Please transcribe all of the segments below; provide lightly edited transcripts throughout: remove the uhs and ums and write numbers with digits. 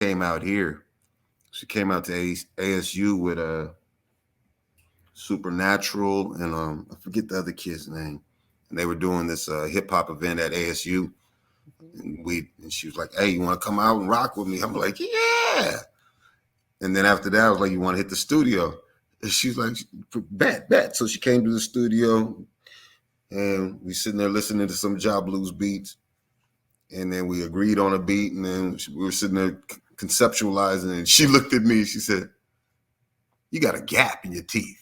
came out here. She came out to ASU with a Supernatural and I forget the other kid's name. And they were doing this hip hop event at ASU. And she was like, "Hey, you want to come out and rock with me?" I'm like, "Yeah." And then after that, I was like, "You want to hit the studio?" And she's like, Bet. So she came to the studio, and we sitting there listening to some Job Blues beats. And then we agreed on a beat, and then we were sitting there conceptualizing. And she looked at me. She said, "You got a gap in your teeth."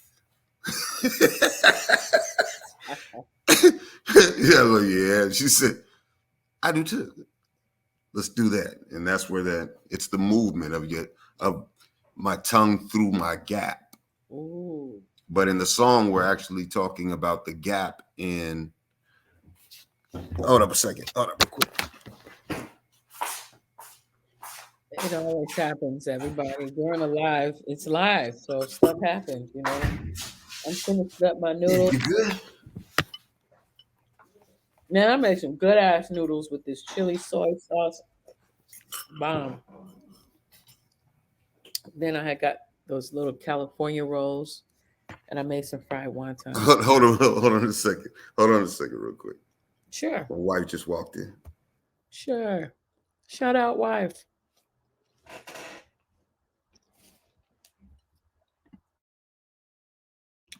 Yeah, well, yeah. She said, "I do too. Let's do that." And that's where it's the movement of my tongue through my gap. Ooh. But in the song, we're actually talking about the gap in. Hold up a second. Hold up real quick. It always happens, everybody. During a live, it's live, so stuff happens, you know. I'm finishing up my noodles. You good? Man, I made some good ass noodles with this chili soy sauce. Bomb. Then I had got those little California rolls, and I made some fried wonton. Hold on a second. Hold on a second, real quick. Sure. My wife just walked in. Sure. Shout out, wife.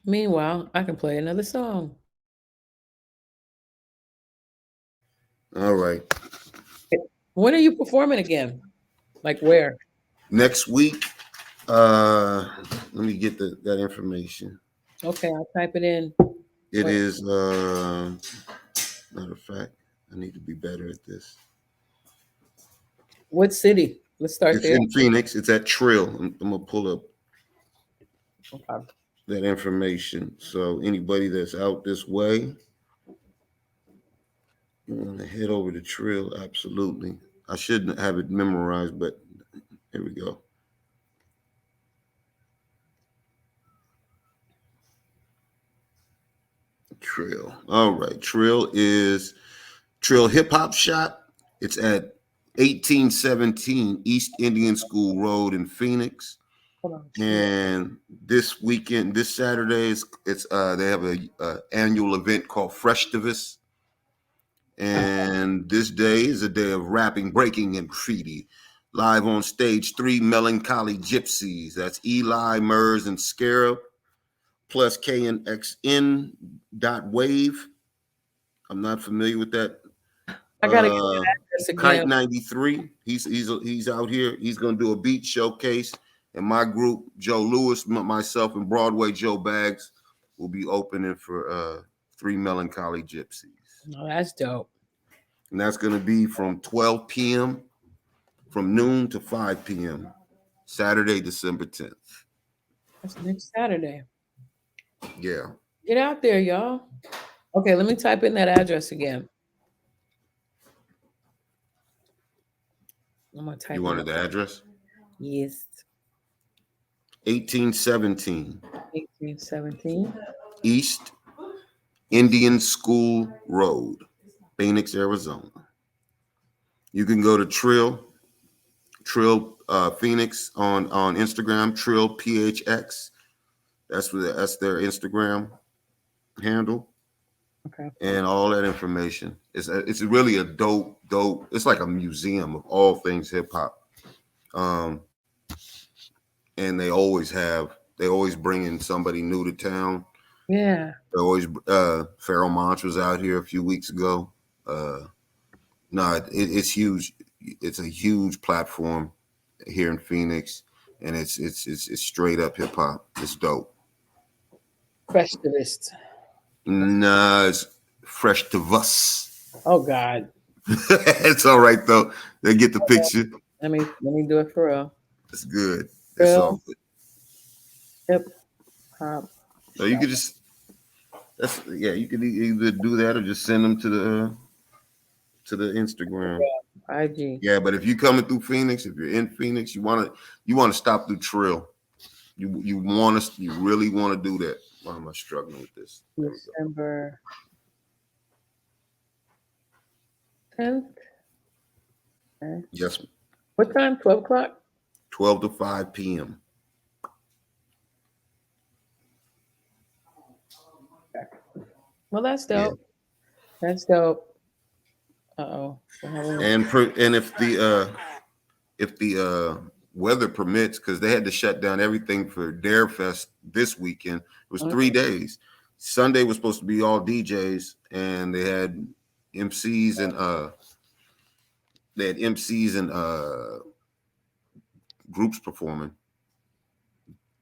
Meanwhile, I can play another song. All right. When are you performing again? Like where? Next week, let me get that information. Okay, I'll type it in. It Wait. is, matter of fact, I need to be better at this. What city? Let's start It's there. in Phoenix. It's at Trill. I'm going to pull up Okay. that information. So anybody that's out this way, you want to head over to Trill, absolutely. I shouldn't have it memorized, but here we go. Trill. All right. Trill Hip Hop Shop. It's at 1817 East Indian School Road in Phoenix. Hold on. And this weekend, this Saturday, it's they have a annual event called Freshtivus. And this day is a day of rapping, breaking, and graffiti. Live on stage, 3 melancholy gypsies. That's Eli, Mers, and Scarab, plus KNXN wave. I'm not familiar with that. I gotta get that address Kite again. 93. He's out here. He's gonna do a beat showcase. And my group, Joe Lewis, myself, and Broadway Joe Baggs will be opening for 3 melancholy gypsies. Oh, that's dope. And that's gonna be from 12 p.m. from noon to 5 p.m. Saturday, December 10th. That's next Saturday. Yeah. Get out there, y'all. Okay, let me type in that address again. I'm gonna type You wanted the address? Yes. 1817 1817. East Indian School Road, Phoenix, Arizona. You can go to Trill Phoenix on Instagram, Trill PHX. That's their Instagram handle. Okay. And all that information. It's really a dope. It's like a museum of all things hip hop. And they always bring in somebody new to town. Yeah. They always Pharoah Monch was out here a few weeks ago. No, it's huge. It's a huge platform here in Phoenix, and it's straight up hip hop. It's dope. Festivist. Nah, it's fresh to us. Oh God. It's all right though. They get the picture. Let me do it for real. It's good. It's all good. Hip hop. So you could just you could either do that or just send them to the Instagram. IG. Yeah, but if you're coming through Phoenix, if you're in Phoenix, you want to stop through Trill. You really want to do that. Why am I struggling with this? December 10th. Okay. Yes. What time? 12 o'clock. 12 to 5 p.m. Well, that's Yeah. dope. That's dope. Uh-oh. We're having And if the weather permits, because they had to shut down everything for Dare Fest this weekend. It was 3 days. Sunday was supposed to be all DJs, and MCs and they had MCs and groups performing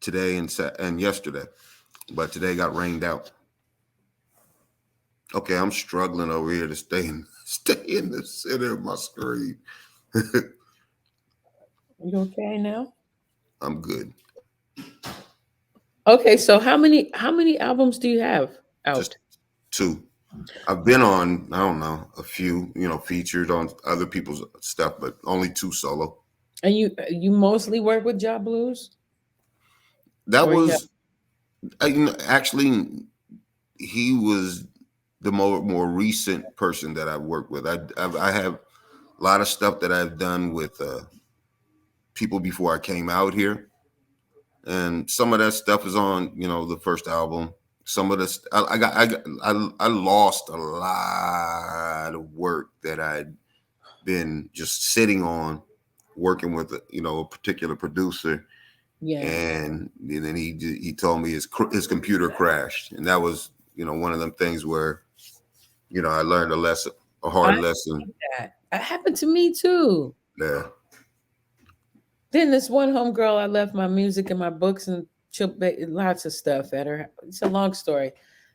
today and yesterday, but today got rained out. Okay, I'm struggling over here to stay in the center of my screen. You okay now? I'm good. Okay, so how many albums do you have Just out? two. I've been on, I don't know, a few, featured on other people's stuff, but only two solo. And you mostly work with Job Blues, That or you have? was actually he was the more recent person that I've worked with. I have a lot of stuff that I've done with people before I came out here, and some of that stuff is on the first album. Some of this I lost a lot of work that I'd been just sitting on, working with a particular producer, Yeah. and then he told me his computer crashed, and that was one of them things where I learned a I hard lesson hate that. It happened to me too. there. Then this one homegirl, I left my music and my books and lots of stuff at her. It's a long story.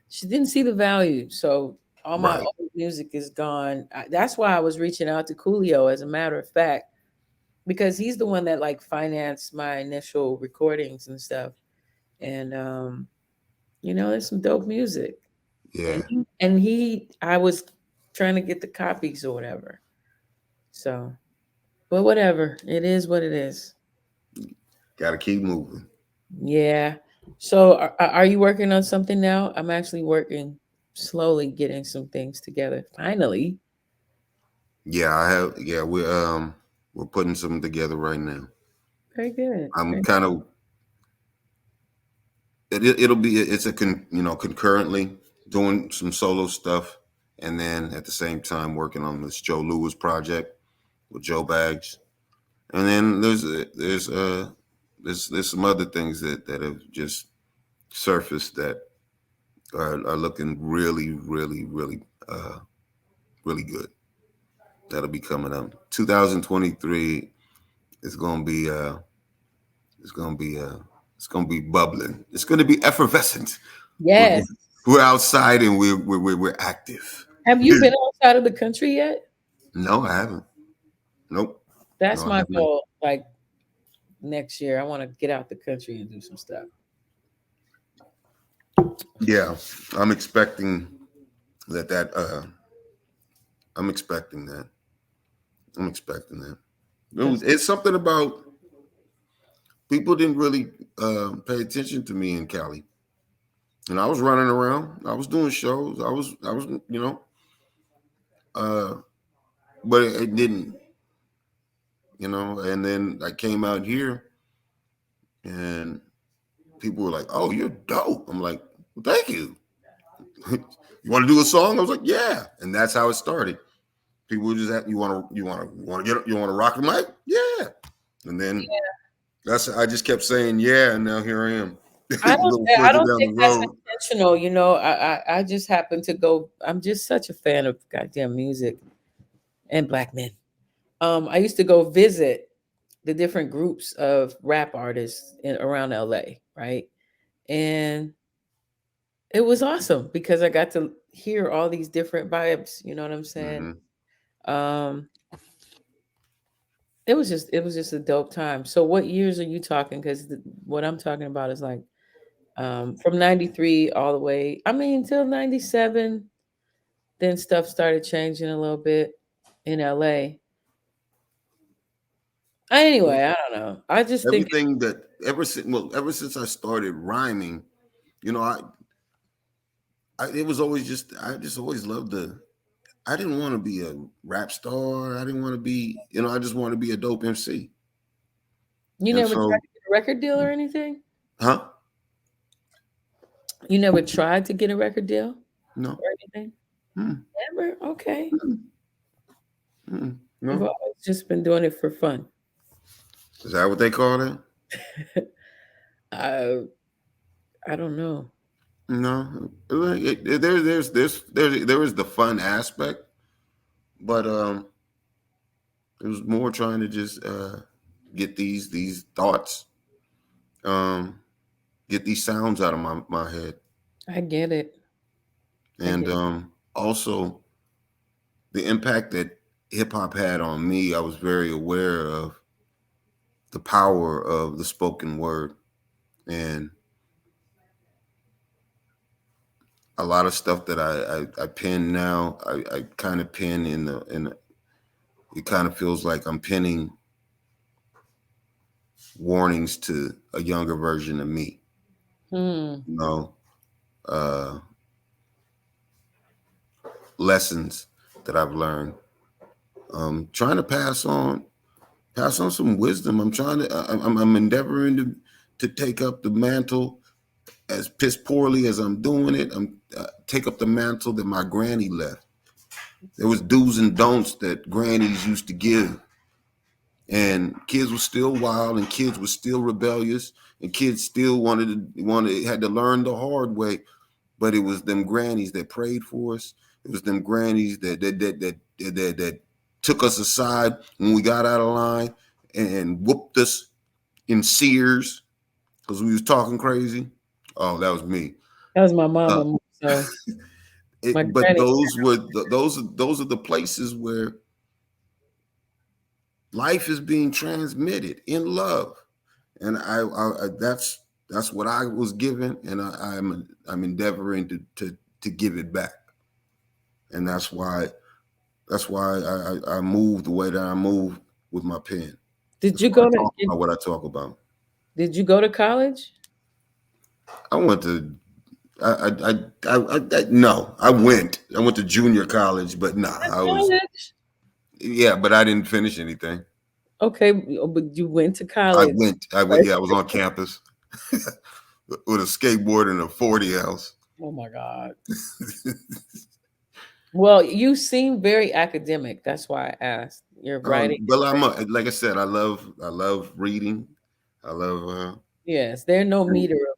She didn't see the value, so all my Right. old music is gone. That's why I was reaching out to Coolio, as a matter of fact, because he's the one that like financed my initial recordings and stuff. And there's some dope music. Yeah. I was trying to get the copies or whatever. So, but whatever, it is what it is. Got to keep moving. Yeah. So, are you working on something now? I'm actually working, slowly getting some things together. Finally. Yeah, I have. Yeah, we're putting something together right now. Very good. I'm kind of. It'll be. It's concurrently doing some solo stuff, and then at the same time working on this Joe Louis project with Joe Bags, and then there's some other things that have just surfaced that are looking really, really, really, really good. That'll be coming up. 2023 is gonna be it's gonna be it's gonna be bubbling. It's gonna be effervescent. We're Yes. we're outside and we're active. Have you been outside of the country yet? No, I haven't. Nope. That's No, I my haven't. goal. Like next year, I want to get out the country and do some stuff. Yeah, I'm expecting that. I'm expecting that. I'm expecting that. That's It's something about people didn't really pay attention to me in Cali. And I was running around. I was doing shows. I was, uh, but it didn't, And then I came out here, and people were like, "Oh, you're dope." I'm like, well, "Thank you." You want to do a song? I was like, "Yeah," and that's how it started. People were just at, you want to rock the mic? Yeah, and then I just kept saying yeah, and now here I am, I a don't. little I further don't down think the that's road. intentional. I just happen to go. I'm just such a fan of goddamn music and black men. I used to go visit the different groups of rap artists around LA, right? And it was awesome because I got to hear all these different vibes. You know what I'm saying? Hmm. Um, it was just a dope time. So, what years are you talking? Because what I'm talking about is like from '93 all the way. I mean, till '97. Then stuff started changing a little bit in LA. Anyway, I don't know. I just think Everything that ever since I started rhyming, you know, I it was always just I just always loved I didn't want to be a rap star. I didn't want to be, I just wanted to be a dope MC. You And never tried so, to get a record deal or anything? huh? You never tried to get a record deal No. or anything? Mm, Never? Okay. mm, You've no. always just been doing it for fun. Is that what they call it? I I don't know. No. There is the fun aspect, but it was more trying to just get these thoughts, um, get these sounds out of my head, I get it. I and get also the impact that hip hop had on me. I was very aware of the power of the spoken word, and a lot of stuff that I pen now, I kind of pen it kind of feels like I'm penning warnings to a younger version of me, Hmm. you know, uh, lessons that I've learned. Trying to pass on some wisdom. I'm endeavoring to take up the mantle as piss poorly as I'm doing it. I'm take up the mantle that my granny left. There was do's and don'ts that grannies used to give, and kids were still wild, and kids were still rebellious, and kids still had to learn the hard way. But it was them grannies that prayed for us. It was them grannies that took us aside when we got out of line and whooped us in Sears because we was talking crazy. Oh, that was me. That was my Uh, mama. So my but granny. those are the places where life is being transmitted in love, and that's what I was given, and I'm endeavoring to give it back, and that's why I move the way that I move with my pen. Did That's you why I go to talk about what I talk about. did you go to college? I went to no, I went. I went to junior college, but nah, Not I was college. yeah, but I didn't finish anything. Okay, but you went to I college. went. I went. Yeah, I was on campus with a skateboard and a 40 ounce. Oh my God. Well, you seem very academic. That's why I asked. Your writing is But very like I said, I love reading. I love yes. There's no meter of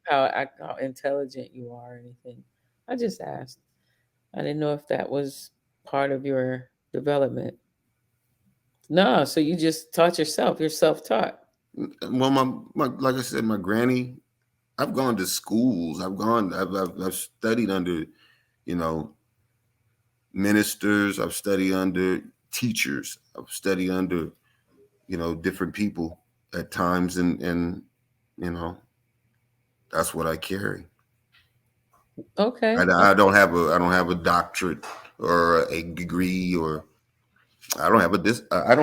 how intelligent you are or anything. I just asked. I didn't know if that was part of your development. No, so you just taught yourself. You're self-taught. well, my like I said, my granny. I've gone to schools. I've studied under you know ministers. I've studied under teachers. I've studied under different people at times, and you know that's what I carry. I, Okay. I don't have a doctorate or a degree, or I don't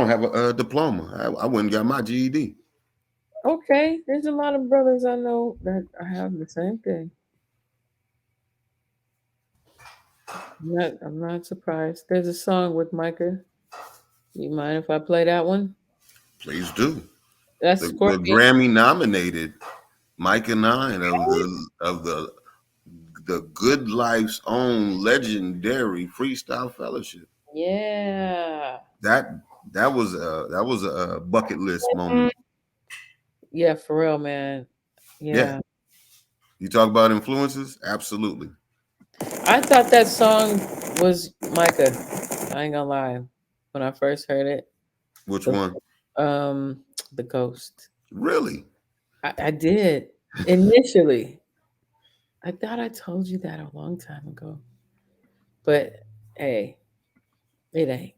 have a diploma. I went and got my GED. Okay. There's a lot of brothers I know that have the same thing. I'm not surprised. There's a song with Micah. You mind if I play that one? Please do. That's The Scorpion. Grammy nominated Micah Nine of the Good Life's own legendary Freestyle Fellowship. Yeah. That that was a bucket list moment. Yeah, for real, man. Yeah, Yeah. you talk about influences, absolutely. I thought that song was Micah. I ain't gonna lie. When I first heard it, Which the one? um the ghost. Really? I did initially. I thought I told you that a long time ago. But hey, it ain't.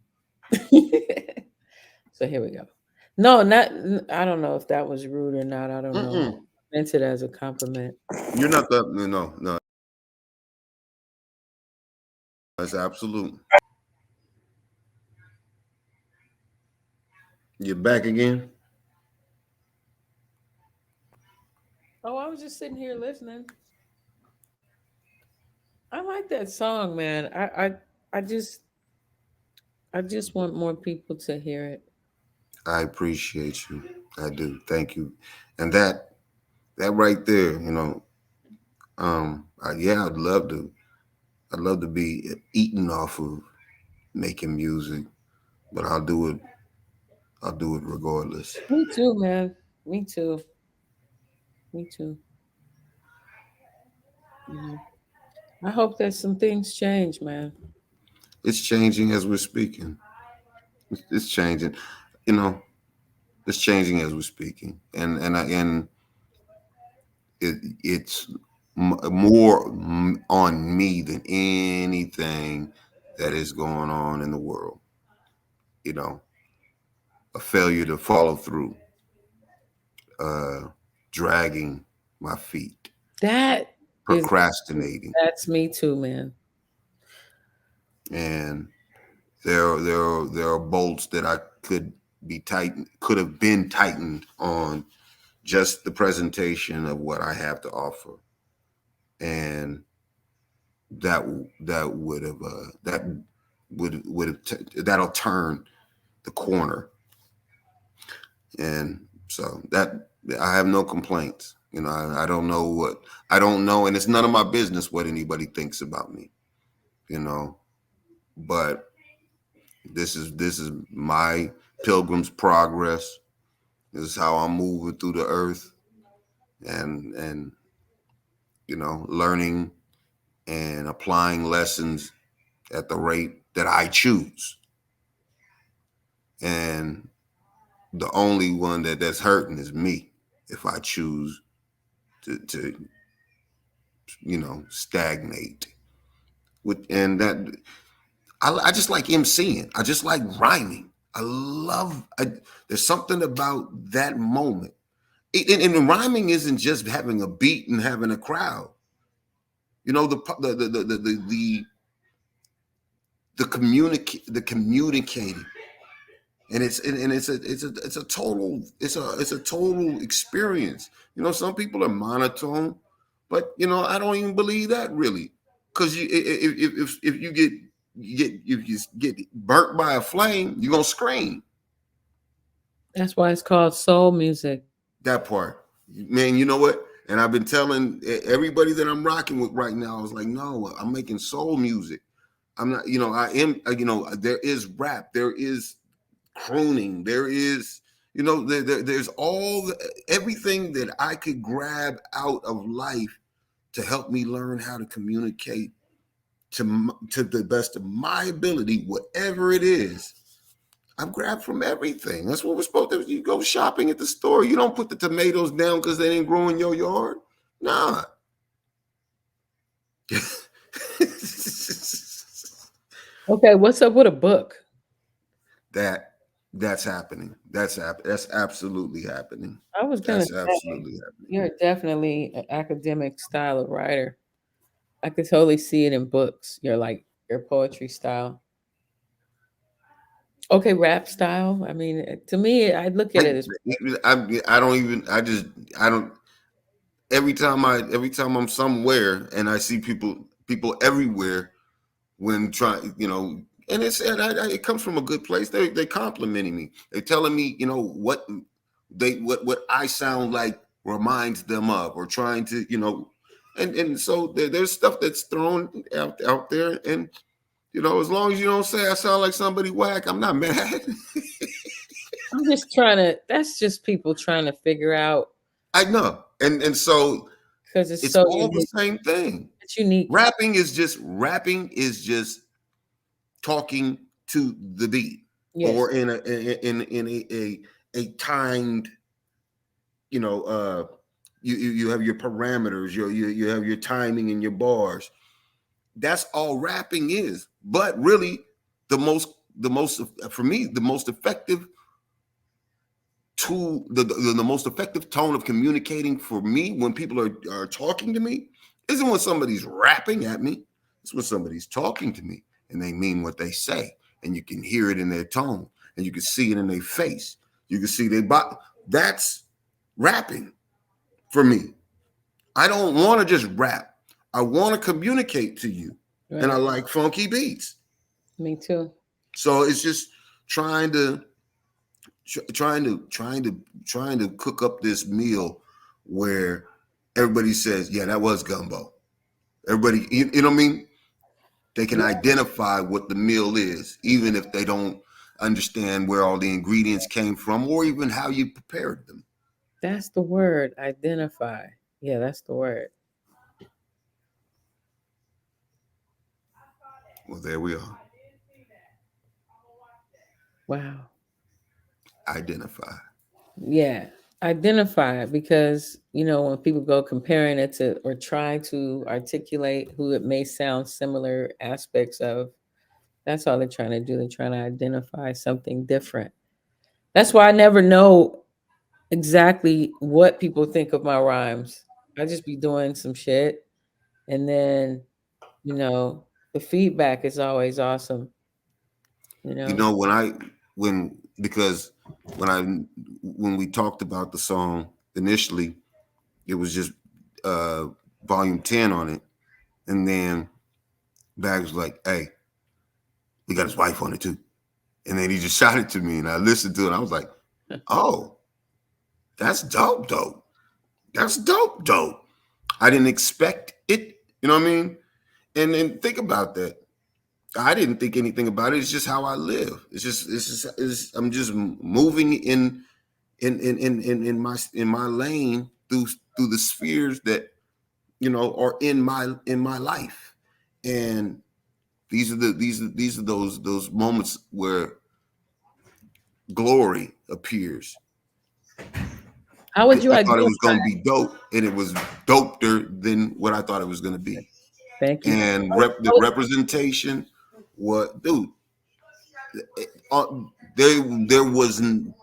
So here we go. No, not I don't know if that was rude or not. I don't know. Mm-mm. I meant it as a compliment. You're not the no. That's absolute. You're back again. Oh, I was just sitting here listening. I like that song, man. I just I just want more people to hear it. I appreciate you. I do. Thank you. And that right there, yeah, I'd love to. I'd love to be eating off of making music, but I'll do it. I'll do it regardless. Me too, man. Me too. Me too. You know, I hope that some things change, man. It's changing as we're speaking. It's changing. You know, it's changing as we're speaking, and it's more on me than anything that is going on in the world. You know, a failure to follow through, uh, dragging my feet, That is procrastinating, that's me too, man. and there are bolts that I could have been tightened on just the presentation of what I have to offer, and that that would have that'll turn the corner, and so that I have no complaints. I don't know I don't know, and it's none of my business what anybody thinks about me. You know, but this is my pilgrim's progress. This is how I'm moving through the earth, and learning and applying lessons at the rate that I choose. And the only one that's hurting is me if I choose to stagnate. And that I just like emceeing. I just like rhyming. There's something about that moment. And rhyming isn't just having a beat and having a crowd. The communicating, and it's a total experience. Some people are monotone, but I don't even believe that really, because if you get burnt by a flame, you're gonna scream. That's why it's called soul music. That part, man. You know what? And I've been telling everybody that I'm rocking with right now, I was like, no, I'm making soul music. I'm not, I am, there is rap, there is crooning, there is, there's everything that I could grab out of life to help me learn how to communicate to the best of my ability, whatever it is. I've grabbed from everything. That's what we're supposed to do. You go shopping at the store. You don't put the tomatoes down because they didn't grow in your yard. Nah. Okay, what's up with a book? That's happening. That's absolutely happening. I was gonna That's say absolutely happening. you're definitely an academic style of writer. I could totally see it in books. Your poetry style. Okay, rap style. I mean, to me, I look at I, it as I don't even. I don't. Every time I'm somewhere and I see people everywhere when trying, and it comes from a good place. They complimenting me. They're telling me, what I sound like reminds them of, or trying to, and so there's stuff that's thrown out there, and as long as you don't say I sound like somebody whack, I'm not mad. I'm just trying to. That's just people trying to figure out I know, and so because it's it's so all the unique. same thing. It's unique. Rapping is just talking to the beat, Yes. or in a timed, you know you have your parameters, you have your timing and your bars. That's all rapping is. But really, the most for me, the most effective tool, the most effective tone of communicating for me when people are talking to me isn't when somebody's rapping at me. It's when somebody's talking to me and they mean what they say, and you can hear it in their tone, and you can see it in their face. You can see their body. That's rapping for me. I don't want to just rap. I want to communicate to you, and I Right. like funky beats. Me too. So it's just trying to trying to cook up this meal where everybody says, yeah, that was gumbo. Everybody, you know what I mean? They can Yeah, identify what the meal is, even if they don't understand where all the ingredients came from or even how you prepared them. that's the word. Identify. Yeah, that's the word. Well, there we are. Wow. Identify. Yeah. Identify because, when people go comparing it to or try to articulate who it may sound similar aspects of, that's all they're trying to do. They're trying to identify something different. That's why I never know exactly what people think of my rhymes. I just be doing some shit, and then, you know, the feedback is always awesome, you You know. know, when because when I when we talked about the song initially, it was just uh volume 10 on it. And then Bag was like, hey, we got his wife on it too. And then he just shot it to me and I listened to it. And I was like, oh, that's dope, dope. That's dope, dope. I didn't expect it. You know what I mean? And think about that. I didn't think anything about it. It's just how I live. I'm just moving in my lane through the spheres that are in my life. And these are those moments where glory appears. How would you I thought it identify? was going to be dope, and it was doper than what I thought it was going to be. Thank you. And the representation, what, dude? Uh, there wasn't.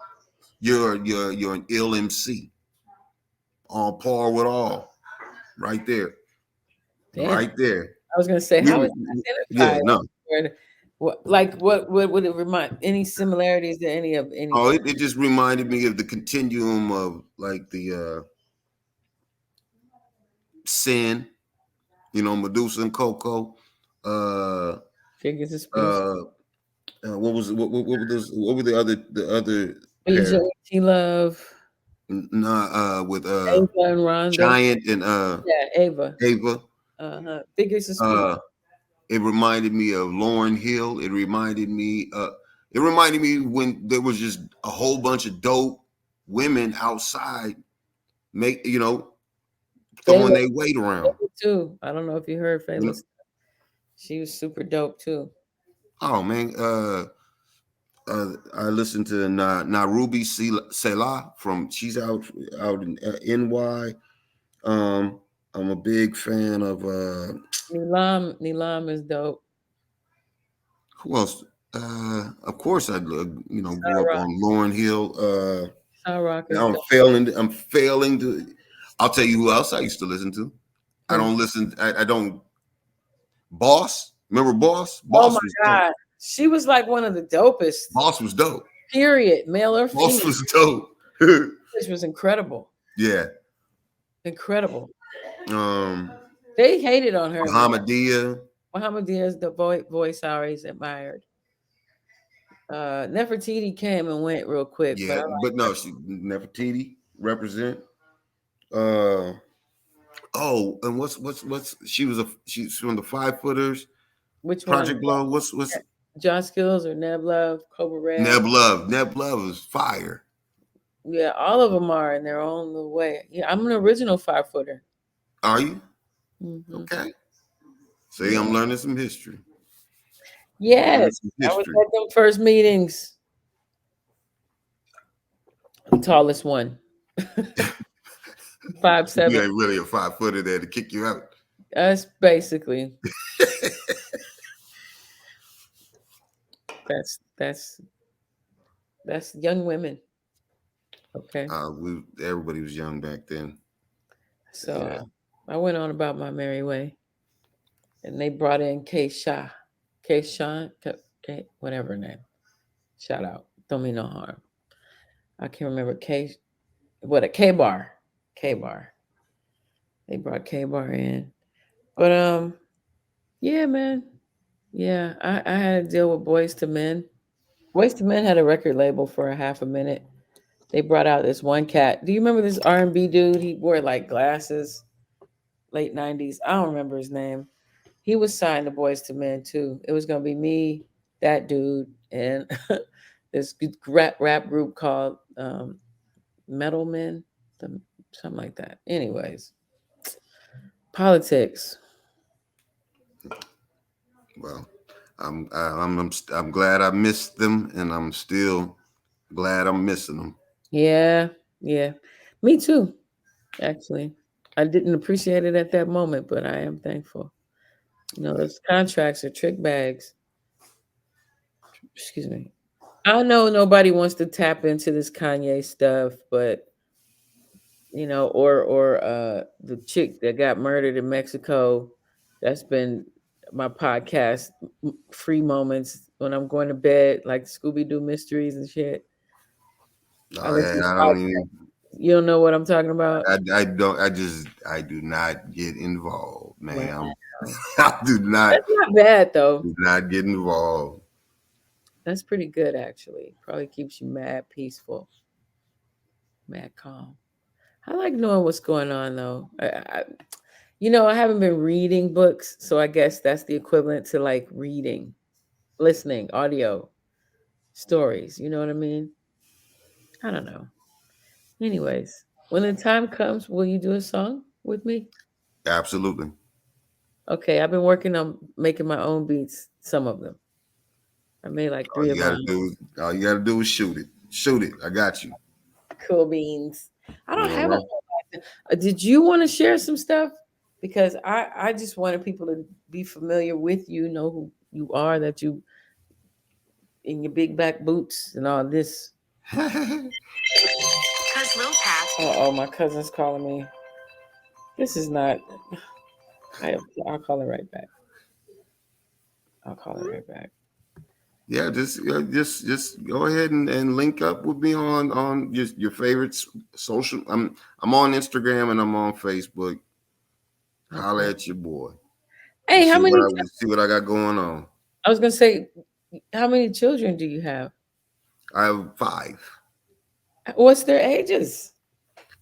You're an ill MC on par with all, right there, Damn. right there. I was gonna say, We how were, would you yeah, identify? no. What would it remind? Any similarities to any of Oh, anything? it just reminded me of the continuum of like the sin, Medusa and Coco. Uh, Figures of speech. uh, what was what were those? What were the other BJ, pair? T Love, Nah, with Ava and Rhonda. Giant and Yeah, Ava. Ava. Figures of speech. Uh, it reminded me of Lauryn Hill. It reminded me when there was just a whole bunch of dope women outside, make throwing Fela their weight around. too. I don't know if you heard You know, Fela. She was super dope too. oh man, I listened to Narubi Selah from she's out in NY. Um, I'm a big fan of Nilam is dope. who else? Of course, I grew up Rock. on Lauryn Hill. Rock is Now I'm dope. failing. I'm failing to. I'll tell you who else I used to listen to. I Who? don't listen. I don't. Boss. Remember Boss? Oh my Boss was dope. God. She was like one of the dopest, Boss was dope. period, male or Boss female. was dope. Which was incredible. Yeah. Incredible. Um. They hated on her, man. Bahamadia. Muhammad Diaz, the voice I always admired. Nefertiti came and went real quick, but Yeah, I but no, she Nefertiti represent. Uh. Oh, and what's she's from the 5 footers. which one? Project Blow. What's Josh Skills or Neb Love, Cobra Red. Neb Love? Neb Love is fire. Yeah, all of them are in their own little way. Yeah, I'm an original 5 footer. Are you Hmm. okay? See, Yeah. I'm learning some history. I'm learning Yes, some I was history. at them first meetings. The tallest one, 5'7". You ain't really a 5 footer there to kick you out. That's basically that's that's young women. Okay, Everybody was young back then. so Yeah. I went on about my merry way, and they brought in K Shah, K Sean, K whatever her name. Shout out, don't mean no harm. I can't remember K. What a K bar, K bar. They brought K bar in, but yeah, man. Yeah, I had to deal with Boys to Men. Boys to Men had a record label for a half a minute. They brought out this one cat. Do you remember this R&B dude? He wore like glasses, late 90s. I don't remember his name. He was signed to Boys to Men too. It was gonna be me, that dude, and this rap group called Metal Men, something like that. Anyways, politics. Well, I'm glad I missed them, and I'm still glad I'm missing them. Yeah, yeah. Me too, actually. I didn't appreciate it at that moment, but I am thankful. You know, those contracts are trick bags. Excuse me. I know nobody wants to tap into this Kanye stuff, but or the chick that got murdered in Mexico. That's been my podcast free moments when I'm going to bed, like Scooby Doo mysteries and shit. I Oh listen yeah, to I don't podcasts. even. You don't know what I'm talking about? I don't. I do not get involved, Wow. ma'am. I That's not bad though. do not get involved. That's pretty good actually. Probably keeps you mad peaceful, mad calm. I like knowing what's going on though. I haven't been reading books, so I guess that's the equivalent to like reading, listening, audio, stories. You know what I mean? I don't know. Anyways, when the time comes, will you do a song with me? Absolutely. Okay, I've been working on making my own beats, some of them. I made like All three you of gotta mine. do. All you gotta do is shoot it. Shoot it. I got you. Cool beans. I don't All have a right. whole lot. Did you want to share some stuff? Because I just wanted people to be familiar with you, know who you are, that you in your big black boots and all this. Oh, my cousin's calling me. This is not. I'll call her right back. I'll call her right back. Yeah, just go ahead and link up with me on just your favorite social. I'm on Instagram and I'm on Facebook. Holla Okay. at your boy. You Hey, how many? you see what I got going on. I was gonna say, how many children do you have? I have five. What's their ages?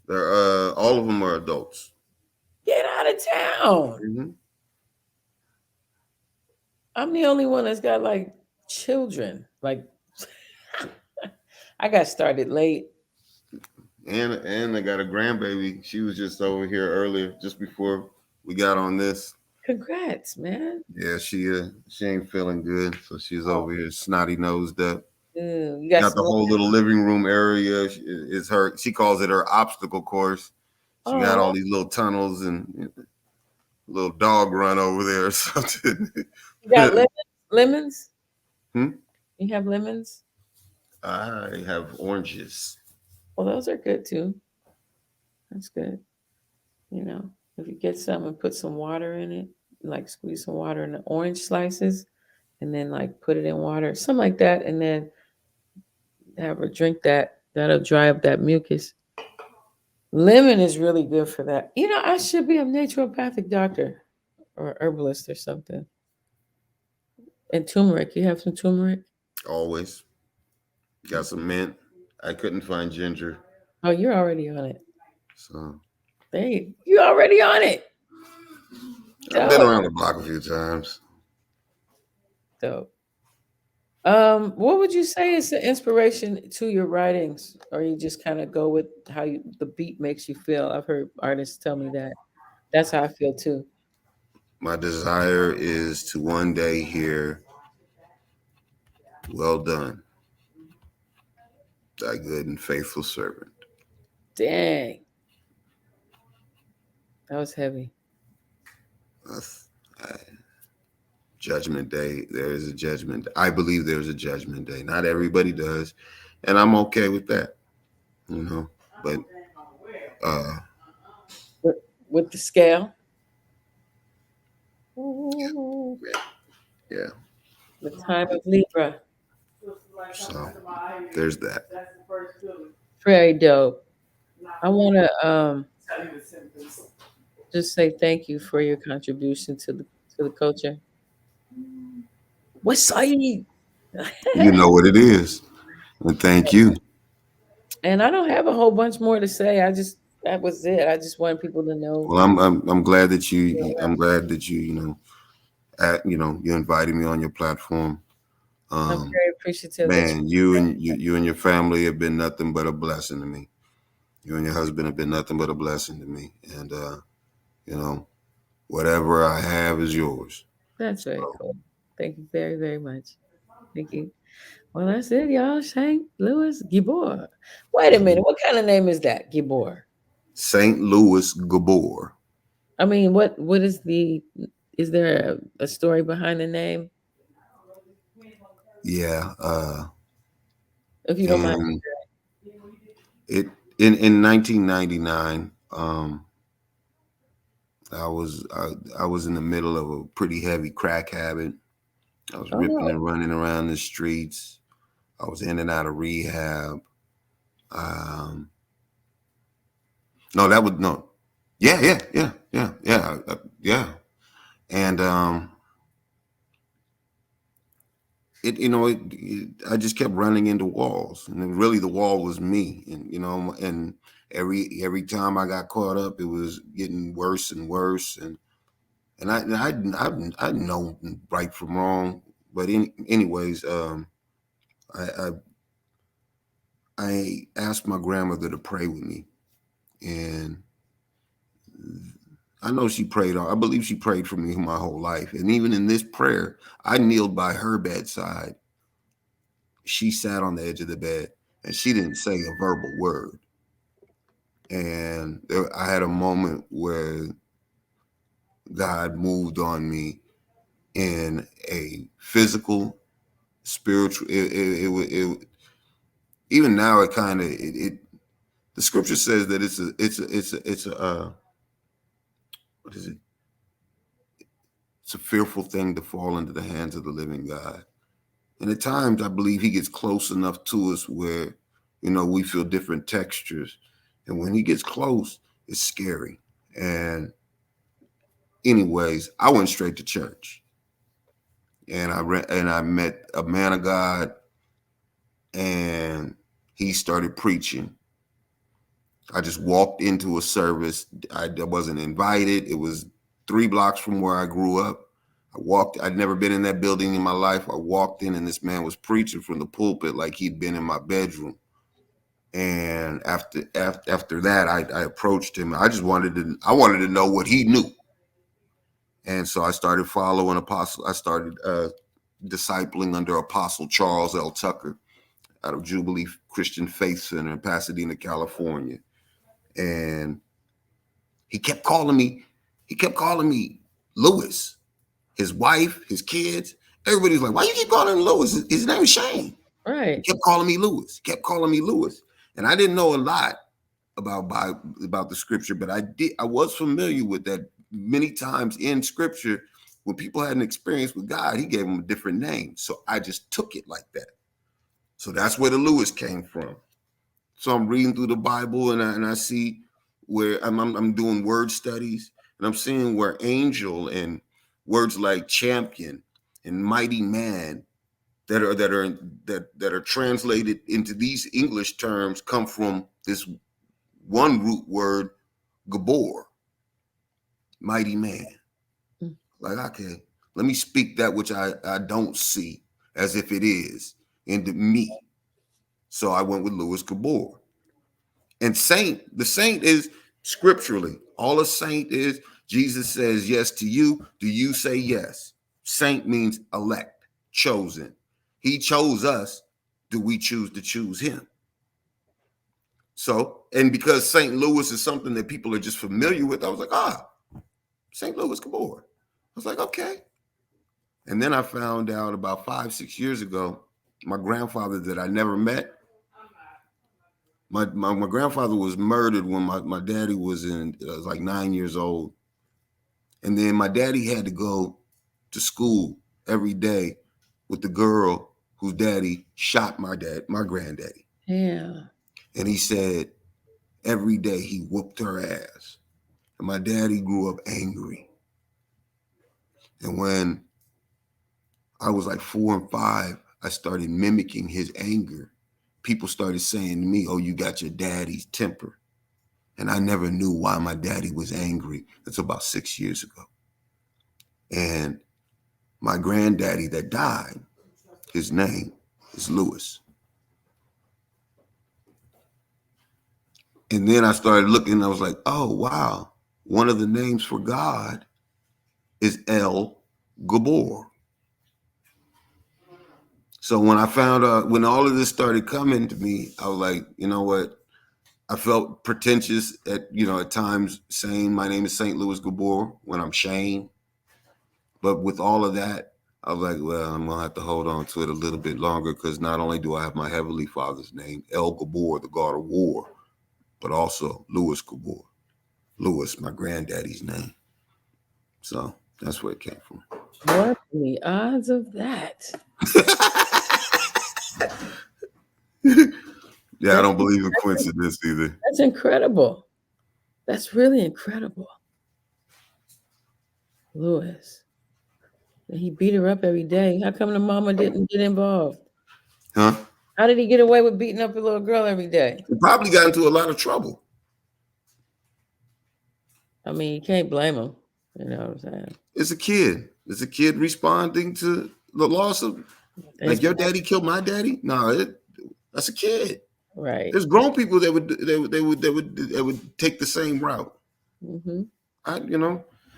They're all of them are adults. Get out of town. Hmm. I'm the only one that's got like children. Like I got started late. And I got a grandbaby. She was just over here earlier, just before we got on this. Congrats, man. Yeah, she ain't feeling good, so she's Oh, over here snotty nosed up. you got Got some the more? whole little living room area is her. She calls it her obstacle course. She got Oh, all these little tunnels and little dog run over there or something. you got lemons? Lemons? Hmm? You have lemons? I have oranges. Well, those are good too. That's good. You know, if you get some and put some water in it, like squeeze some water in the orange slices, and then like put it in water, something like that, and then have her drink that. That'll dry up that mucus. Lemon is really good for that. I should be a naturopathic doctor or herbalist or something. And turmeric. You have some turmeric? Always got some mint. I couldn't find ginger, Oh, you're already on it. so Hey, you already on it. I've been Dope. around the block a few times. Dope. What would you say is the inspiration to your writings, or you just kind of go with how the beat makes you feel? I've heard artists tell me that. That's how I feel too. My desire is to one day hear, "Well done, thy good and faithful servant." Dang, that was heavy. That's, uh, Judgment Day. There is a judgment. I believe there's a judgment day. Not everybody does, and I'm okay with that. You know, but uh, With, with the scale, ooh, yeah. the time of Libra, So there's that. very dope. I want to just say thank you for your contribution to the culture. What's Saeed? You know what it is. And thank you. And I don't have a whole bunch more to say. That was it. I just wanted people to know. Well, I'm glad that I'm glad that you invited me on your platform. I'm Um, very appreciative that Man, you and your family have been nothing but a blessing to me. You and your husband have been nothing but a blessing to me. And you know, whatever I have is yours. that's very So cool. Thank you very, very much. Thank you. Well, that's it, y'all. Saint Louis Gibor. Wait a minute. What kind of name is that, Gibor? St. Louis Gabor. I mean, what is the? Is there a story behind the name? Yeah. If you don't mind. And it in 1999, I was in the middle of a pretty heavy crack habit. I was Oh ripping no. and running around the streets. I was in and out of rehab. Um, no, that was no. Yeah. And I just kept running into walls, and then really the wall was me. And every time I got caught up, it was getting worse and worse. I know right from wrong, but anyways, I, I I asked my grandmother to pray with me, and I know she prayed. I believe she prayed for me my whole life, and even in this prayer, I kneeled by her bedside. She sat on the edge of the bed, and she didn't say a verbal word. And I had a moment where God moved on me in a physical, spiritual. Even now, it kind of it. The scripture says that what is it? It's a fearful thing to fall into the hands of the living God. And at times, I believe He gets close enough to us where, we feel different textures. And when He gets close, it's scary. And anyways, I went straight to church, and I met a man of God, and he started preaching. I just walked into a service. I wasn't invited. It was 3 blocks from where I grew up. I'd never been in that building in my life. I walked in, and this man was preaching from the pulpit like he'd been in my bedroom. And after that, I approached him. I wanted to know what he knew. And so I started following Apostle. I started discipling under Apostle Charles L. Tucker out of Jubilee Christian Faith Center in Pasadena, California. And he kept calling me. He kept calling me Louis. His wife, his kids, everybody's like, "Why you keep calling him Louis? His name is Shane." He Right. kept calling me Louis. Kept calling me Louis. And I didn't know a lot about the scripture, but I was familiar with that. Many times in scripture, when people had an experience with God, He gave them a different name. So I just took it like that. So that's where the Louis came from. So I'm reading through the Bible, and I see where I'm doing word studies, and I'm seeing where angel and words like champion and mighty man that are translated into these English terms come from this one root word, Gabor, mighty man. Mm. Like, okay, let me speak that which I don't see as if it is into me. So I went with Louis Gabor. And the saint is scripturally, all a saint is, Jesus says yes to you. Do you say yes? Saint means elect, chosen. He chose us. Do we choose to choose him? So, and because St. Louis is something that people are just familiar with, I was like, St. Louis Gabor. I was like, okay. And then I found out about 5, 6 years ago, my grandfather that I never met, my grandfather was murdered when my daddy was like 9 years old. And then my daddy had to go to school every day with the girl whose daddy shot my granddaddy. Yeah. And he said every day he whooped her ass. And my daddy grew up angry. And when I was like 4 and 5. I started mimicking his anger. People started saying to me, "Oh, you got your daddy's temper." And I never knew why my daddy was angry until about 6 years ago. And my granddaddy that died, his name is Louis. And then I started looking, and I was like, oh, wow. One of the names for God is El Gabor. So when I found out, when all of this started coming to me, I was like, you know what? I felt pretentious at times saying my name is St. Louis Gabor when I'm Shane. But with all of that, I was like, well, I'm going to have to hold on to it a little bit longer, because not only do I have my Heavenly Father's name, El Gabor, the God of War, but also Louis Gabor. Louis, my granddaddy's name. So that's where it came from. What the odds of that? Yeah, I don't believe in coincidence either. That's incredible. That's really incredible. Louis. He beat her up every day. How come the mama didn't get involved? Huh? How did he get away with beating up a little girl every day? He probably got into a lot of trouble. I mean, you can't blame him. You know what I'm saying? It's a kid. It's a kid responding to the loss of, like, your daddy killed my daddy. No, that's a kid. Right. There's grown people that would take the same route. Mm-hmm.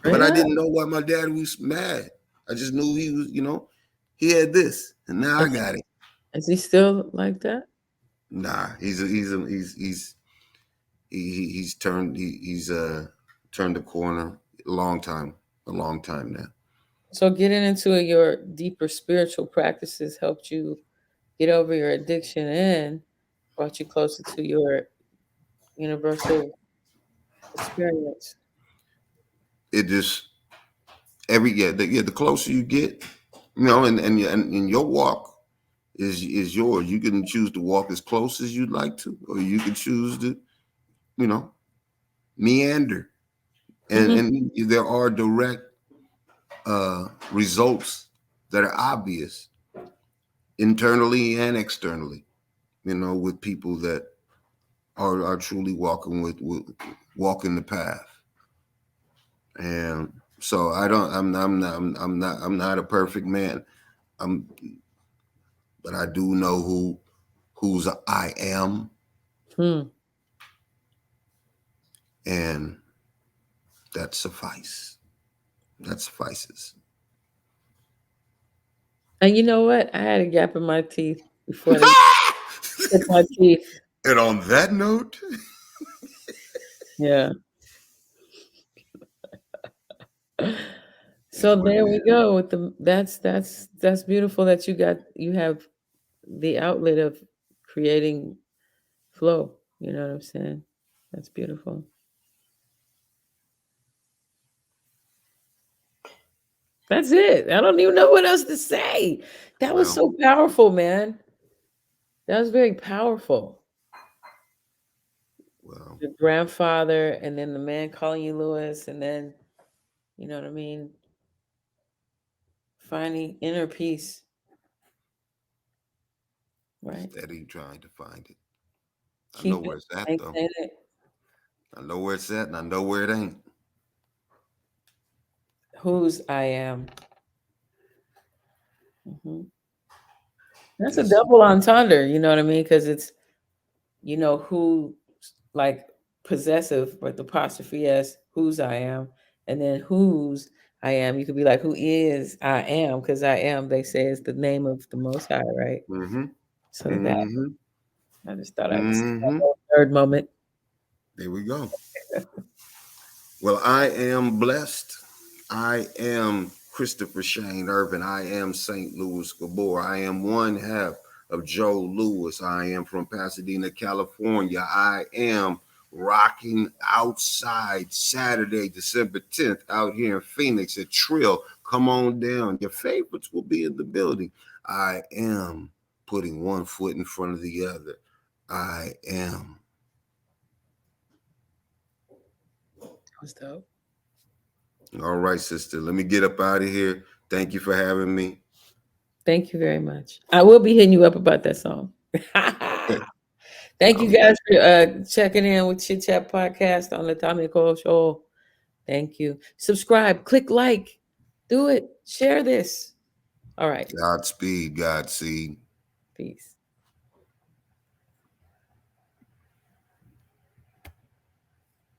But I didn't know why my dad was mad. I just knew he was, he had this, and now I got it. Is he still like that? Nah, he's turned turned the corner a long time now. So getting into your deeper spiritual practices helped you get over your addiction and brought you closer to your universal experience. It just the closer you get, and your walk is yours. You can choose to walk as close as you'd like to, or you can choose to, meander. And there are direct results that are obvious internally and externally, with people that are truly walking the path. And so I'm not a perfect man. But I do know whose I am. And that suffices. And you know what? I had a gap in my teeth before they took my teeth. And on that note, yeah. So there we go with that's beautiful that you have the outlet of creating flow. You know what I'm saying? That's beautiful. That's it. I don't even know what else to say. That was so powerful, man. That was very powerful. well, Your grandfather, and then the man calling you Louis, and then, you know what I mean? Finding inner peace. Right. steady trying to find it. I Keep know where it's it, at, though. maintain it. I know where it's at, and I know where it ain't. Whose I am. That's a double entendre, you know what I mean? Because it's, who, like possessive, but the apostrophe s, whose I am, and then whose I am. You could be like, who is I am? Because I am, they say, is the name of the Most High, right? So that I just thought I was a third moment. There we go. Well, I am blessed. I am Christopher Shane Irvin. I am St. Louis Gabor. I am one half of Joe Louis. I am from Pasadena, California. I am rocking outside Saturday, December 10th, out here in Phoenix at Trill. Come on down. Your favorites will be in the building. I am putting one foot in front of the other. I am. Was dope. All right, sister. Let me get up out of here. Thank you for having me. Thank you very much. I will be hitting you up about that song. Okay. Thank you Um, guys for checking in with Chit Chat Podcast on the Tommy Cole Show. Thank you. Subscribe, click like, do it, share this. All right. Godspeed, Godspeed. Peace.